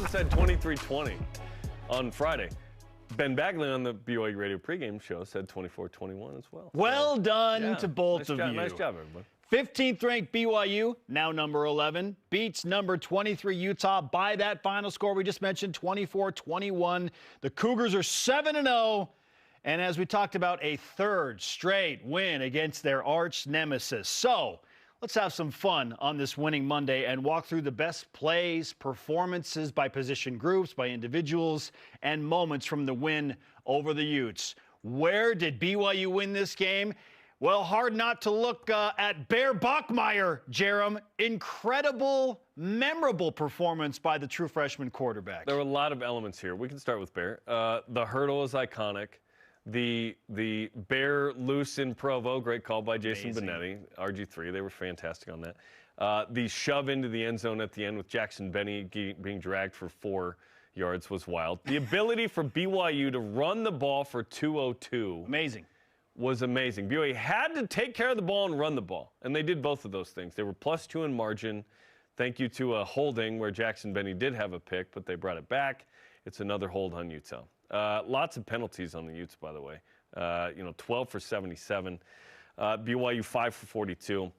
said 23-20 on Friday. Ben Bagley on the BYU Radio pregame show said 24-21 as well. Well done to both of you. Nice job, everybody. 15th ranked BYU, now number 11, beats number 23 Utah by that final score we just mentioned, 24-21. The Cougars are 7-0, and as we talked about, a third straight win against their arch nemesis. So let's have some fun on this winning Monday and walk through the best plays, performances by position groups, by individuals, and moments from the win over the Utes. Where did BYU win this game? Well, hard not to look at Bear Bachmeier, Jarom. Incredible, memorable performance by the true freshman quarterback. There were a lot of elements here. We can start with Bear. The hurdle is iconic. The Bear loose in Provo, great call by Jason Benetti, RG3. They were fantastic on that. The shove into the end zone at the end with Jackson Benny being dragged for 4 yards was wild. The ability for BYU to run the ball for 202. Amazing. Was amazing. BYU had to take care of the ball and run the ball, and they did both of those things. They were +2 in margin. Thank you to a holding where Jackson Benny did have a pick, but they brought it back. It's another hold on Utah. Lots of penalties on the Utes, by the way. 12 for 77. BYU 5 for 42.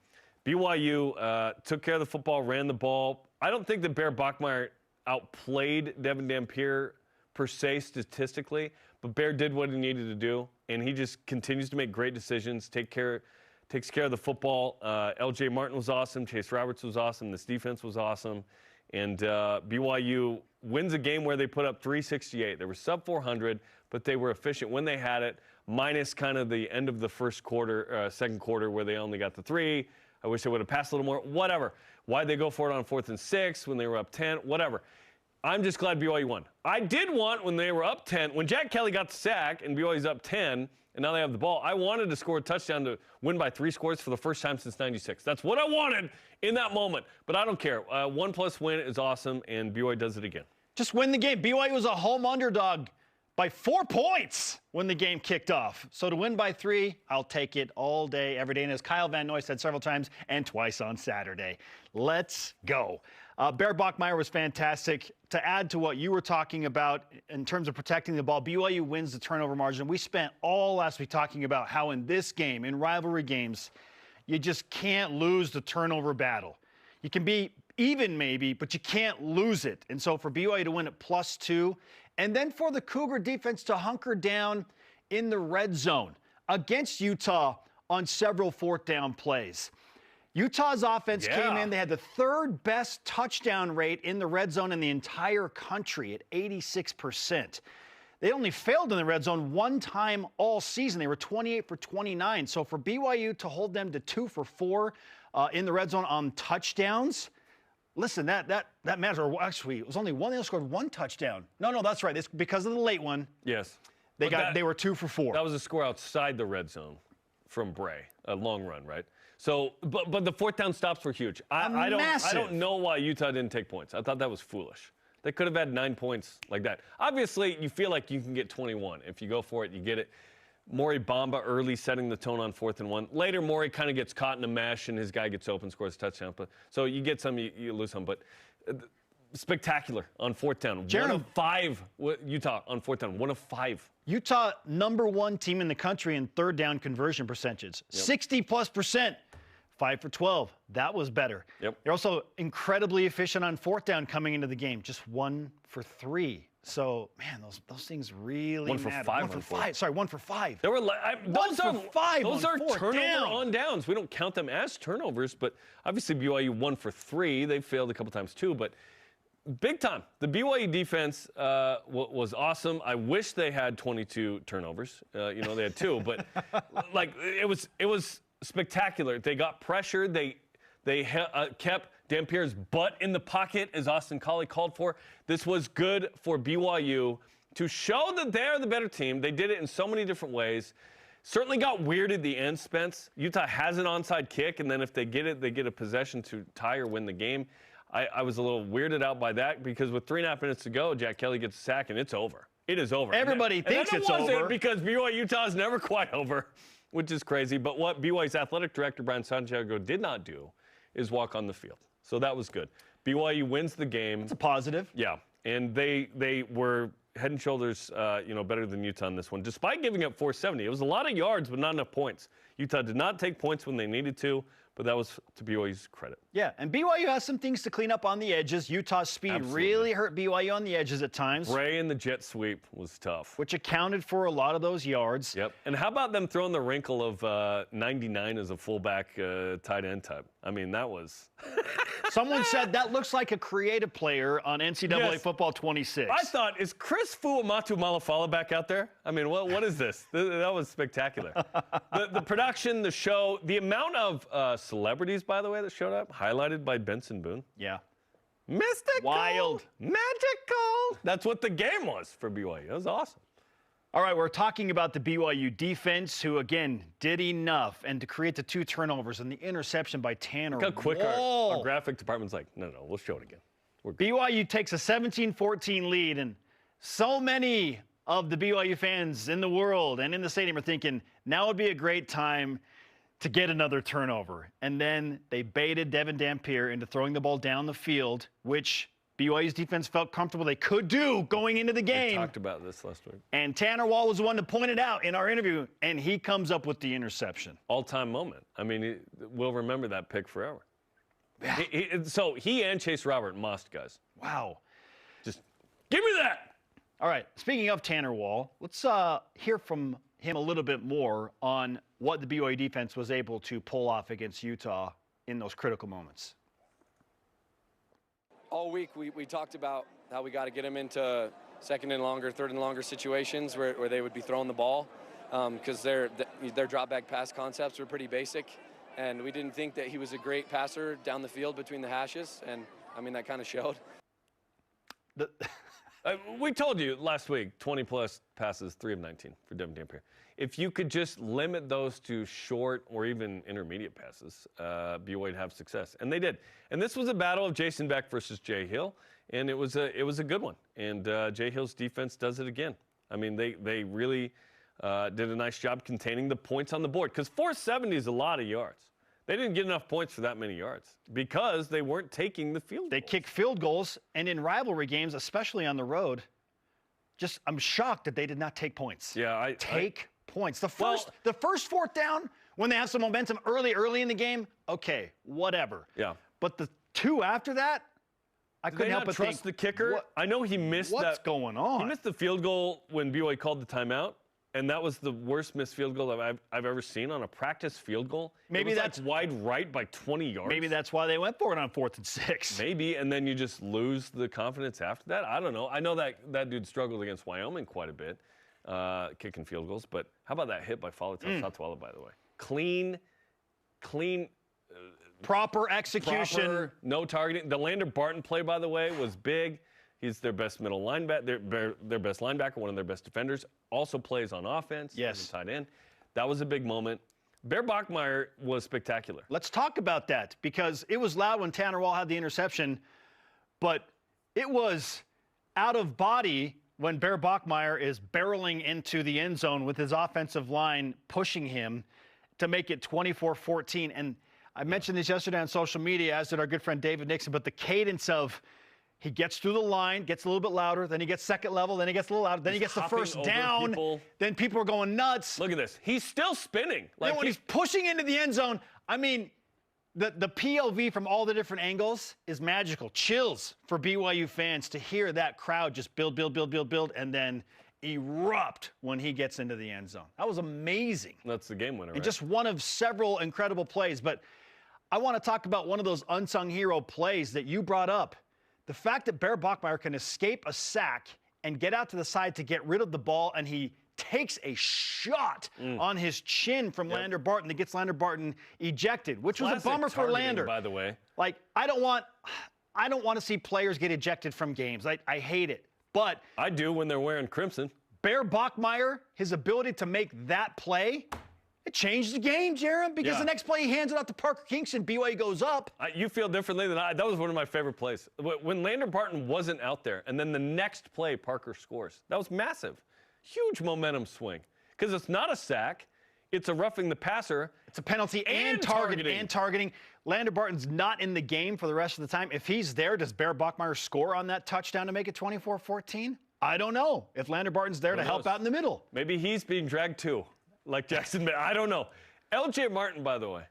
BYU took care of the football, ran the ball. I don't think that Bear Bachmeier outplayed Devin Dampier per se statistically, but Bear did what he needed to do, and he just continues to make great decisions, takes care of the football. L.J. Martin was awesome. Chase Roberts was awesome. This defense was awesome. And BYU wins a game where they put up 368. They were sub-400, but they were efficient when they had it, minus kind of the end of the first quarter, second quarter, where they only got the 3. I wish they would have passed a little more. Whatever. Why'd they go for it on 4th and 6 when they were up 10? Whatever. I'm just glad BYU won. I did want, when they were up 10, when Jack Kelly got the sack and BYU's up 10, and now they have the ball, I wanted to score a touchdown to win by 3 scores for the first time since '96. That's what I wanted in that moment. But I don't care. 1+ win is awesome, and BYU does it again. Just win the game. BYU was a home underdog by 4 points when the game kicked off. So to win by 3, I'll take it all day, every day. And as Kyle Van Noy said several times, and twice on Saturday. Let's go. Bear Bachmeier was fantastic. To add to what you were talking about in terms of protecting the ball, BYU wins the turnover margin. We spent all last week talking about how in this game, in rivalry games, you just can't lose the turnover battle. You can be even maybe, but you can't lose it. And so for BYU to win at +2, and then for the Cougar defense to hunker down in the red zone against Utah on several 4th down plays. Utah's offense came in. They had the 3rd best touchdown rate in the red zone in the entire country at 86%. They only failed in the red zone 1 time all season. They were 28 for 29. So for BYU to hold them to 2 for 4 in the red zone on touchdowns, listen, that matters. Or actually, it was only one. They only scored 1 touchdown. No, that's right. It's because of the late one. Yes. They were 2 for 4. That was a score outside the red zone from Bray, a long run, right? So, but the 4th down stops were huge. I don't know why Utah didn't take points. I thought that was foolish. They could have had 9 points like that. Obviously, you feel like you can get 21. If you go for it, you get it. Maury Bamba early setting the tone on 4th and 1. Later, Maury kind of gets caught in a mesh, and his guy gets open, scores a touchdown. So you get some, you lose some. But spectacular on 4th down. Jarom, 1 of 5, Utah on 4th down. 1 of 5. Utah, #1 team in the country in 3rd down conversion percentages. Yep. 60+%. 5 for 12. That was better. Yep. They're also incredibly efficient on 4th down coming into the game. Just 1 for 3. So, man, those things really matter. 1 for 5. 1 for 5. Sorry, 1 for 5. There were those are turnover on downs. We don't count them as turnovers, but obviously BYU 1 for 3. They failed a couple times too, but big time. The BYU defense was awesome. I wish they had 22 turnovers. They had 2, but it was spectacular. They got pressured. They kept Dampier's butt in the pocket, as Austin Collie called for. This was good for BYU to show that they're the better team. They did it in so many different ways. Certainly got weird at the end, Spence. Utah has an onside kick, and then if they get it, they get a possession to tie or win the game. I was a little weirded out by that because with 3.5 minutes to go, Jack Kelly gets a sack, and it's over. It is over. Everybody thinks it's over. Because BYU Utah is never quite over, which is crazy. But what BYU's athletic director, Brian Santiago, did not do is walk on the field. So that was good. BYU wins the game. It's a positive. Yeah. And they were head and shoulders, better than Utah in this one, despite giving up 470. It was a lot of yards, but not enough points. Utah did not take points when they needed to, but that was to BYU's credit. Yeah, and BYU has some things to clean up on the edges. Utah's speed really hurt BYU on the edges at times. Bray and the jet sweep was tough. Which accounted for a lot of those yards. Yep. And how about them throwing the wrinkle of 99 as a fullback tight end type? I mean, that was... Someone said that looks like a creative player on NCAA Football 26. I thought, is Chris Fuamatu Malafala back out there? I mean, what is this? That was spectacular. The production, the show, the amount of celebrities, by the way, that showed up, highlighted by Benson Boone. Yeah. Mystical. Wild. Magical. That's what the game was for BYU. It was awesome. All right, we're talking about the BYU defense, who, again, did enough and to create the 2 turnovers and the interception by Tanner. Look how quick our graphic department's like, no, we'll show it again. BYU takes a 17-14 lead, and so many of the BYU fans in the world and in the stadium are thinking, now would be a great time to get another turnover. And then they baited Devin Dampier into throwing the ball down the field, which BYU's defense felt comfortable they could do going into the game. We talked about this last week. And Tanner Wall was the one to point it out in our interview, and he comes up with the interception. All-time moment. I mean, we'll remember that pick forever. Yeah. So he and Chase Robert must, guys. Wow. Just give me that. All right. Speaking of Tanner Wall, let's hear from him a little bit more on what the BYU defense was able to pull off against Utah in those critical moments. All week we talked about how we got to get them into second and longer, third and longer situations where they would be throwing the ball because their drop back pass concepts were pretty basic, and we didn't think that he was a great passer down the field between the hashes, and I mean that kind of showed. We told you last week, 20-plus passes, 3 of 19 for Devin Dampier. If you could just limit those to short or even intermediate passes, BYU would have success. And they did. And this was a battle of Jason Beck versus Jay Hill, and it was a good one. And Jay Hill's defense does it again. I mean, they really did a nice job containing the points on the board, because 470 is a lot of yards. They didn't get enough points for that many yards because they weren't taking the field goals. They kick field goals, and in rivalry games, especially on the road, I'm shocked that they did not take points. Yeah, take points. The first fourth down, when they have some momentum early in the game, okay, whatever. Yeah. But the 2 after that, I couldn't help but think. Trust the kicker? I know he missed what's going on? He missed the field goal when BYU called the timeout. And that was the worst missed field goal I've ever seen on a practice field goal. Maybe that's like wide right by 20 yards. Maybe that's why they went for it on 4th and 6. Maybe, and then you just lose the confidence after that. I don't know. I know that dude struggled against Wyoming quite a bit, kicking field goals. But how about that hit by Faletau Satuala, by the way? Clean. Proper execution. Proper, no targeting. The Lander Barton play, by the way, was big. He's their best middle linebacker, their best linebacker, one of their best defenders. Also plays on offense. Yes. Tight end. That was a big moment. Bear Bachmeier was spectacular. Let's talk about that, because it was loud when Tanner Wall had the interception, but it was out of body when Bear Bachmeier is barreling into the end zone with his offensive line pushing him to make it 24-14. And I mentioned this yesterday on social media, as did our good friend David Nixon, but the cadence of he gets through the line, gets a little bit louder, then he gets second level, then he gets a little louder, then he gets the first down, then people are going nuts. Look at this. He's still spinning. Like when he's pushing into the end zone, I mean, the POV from all the different angles is magical. Chills for BYU fans to hear that crowd just build, and then erupt when he gets into the end zone. That was amazing. That's the game winner, And right? just one of several incredible plays. But I want to talk about one of those unsung hero plays that you brought up. The fact that Bear Bachmeier can escape a sack and get out to the side to get rid of the ball, and he takes a shot on his chin from Lander Barton that gets Lander Barton ejected, which was a bummer for Lander. By the way, like I don't want to see players get ejected from games. I hate it, but I do when they're wearing crimson. Bear Bachmeier, his ability to make that play, it changed the game, Jarom, because the next play he hands it out to Parker Kingston, BYU goes up. You feel differently than I. That was one of my favorite plays. When Lander Barton wasn't out there, and then the next play Parker scores. That was massive. Huge momentum swing. Because it's not a sack. It's a roughing the passer. It's a penalty and targeting. Lander Barton's not in the game for the rest of the time. If he's there, does Bear Bachmeier score on that touchdown to make it 24-14? I don't know. If Lander Barton's there to help out in the middle. Maybe he's being dragged too, like Jackson. I don't know. LJ Martin, by the way,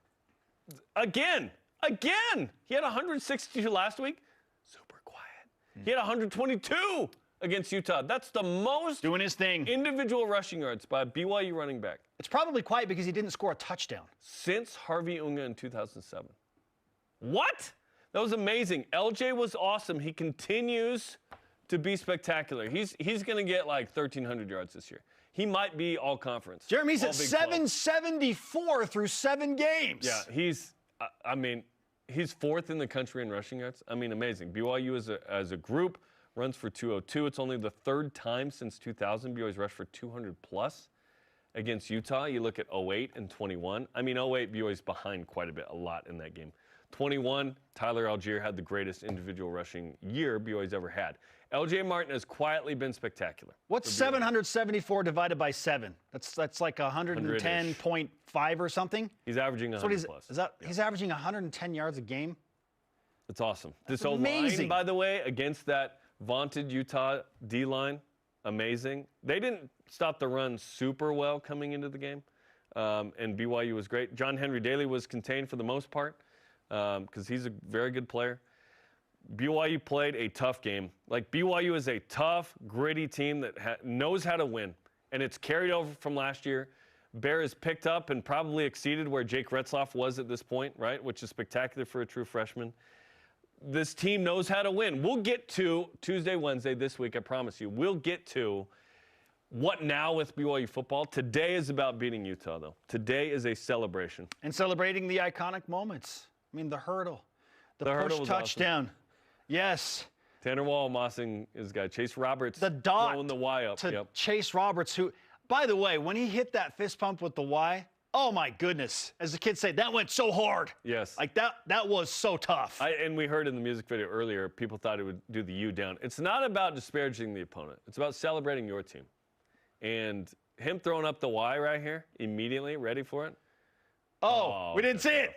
again, he had 162 last week. Super quiet. He had 122 against Utah. That's the most doing his thing. Individual rushing yards by a BYU running back. It's probably quiet because he didn't score a touchdown. Since Harvey Unga in 2007. What? That was amazing. LJ was awesome. He continues to be spectacular. He's going to get like 1,300 yards this year. He might be all conference. Jeremy's at 774 through 7 games. Yeah, he's fourth in the country in rushing yards. I mean, amazing. BYU as a group runs for 202. It's only the third time since 2000 BYU's rushed for 200 plus against Utah. You look at 08 and 21. I mean, 08 BYU's behind quite a lot in that game. 21, Tyler Algier had the greatest individual rushing year BYU's ever had. LJ Martin has quietly been spectacular. What's 774 divided by 7? That's like 110.5 or something? He's averaging 100 plus. He's averaging 110 yards a game? It's awesome. This old line, by the way, against that vaunted Utah D-line, amazing. They didn't stop the run super well coming into the game, and BYU was great. John Henry Daly was contained for the most part because he's a very good player. BYU played a tough game. Like, BYU is a tough, gritty team that knows how to win, and it's carried over from last year. Bear has picked up and probably exceeded where Jake Retzloff was at this point, right, which is spectacular for a true freshman. This team knows how to win. We'll get to Tuesday, Wednesday this week, I promise you. We'll get to what now with BYU football. Today is about beating Utah, though. Today is a celebration. And celebrating the iconic moments. I mean, the hurdle. The push touchdown. Awesome. Yes. Tanner Wall mossing his guy. Chase Roberts the dot throwing the Y up. To Chase Roberts, who, by the way, when he hit that fist pump with the Y, oh my goodness. As the kids say, that went so hard. Yes. Like that was so tough. And we heard in the music video earlier, people thought it would do the U down. It's not about disparaging the opponent. It's about celebrating your team. And him throwing up the Y right here, immediately, ready for it. Oh, we didn't see it.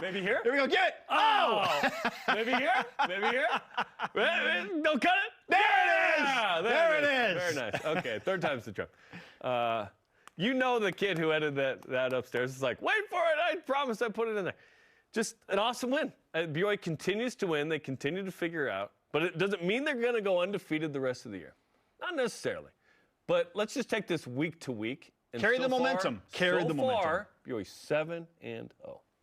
Maybe here? Here we go, get it! Oh! Maybe here? Maybe here? Don't cut it! There it is! Yeah, there it is! Very nice. Okay, third time's the charm. You know the kid who edited that upstairs is like, wait for it, I promise I put it in there. Just an awesome win. BYU continues to win. They continue to figure out. But it doesn't mean they're going to go undefeated the rest of the year. Not necessarily. But let's just take this week to week. Carry the momentum. Carry the momentum. BYU 7-0.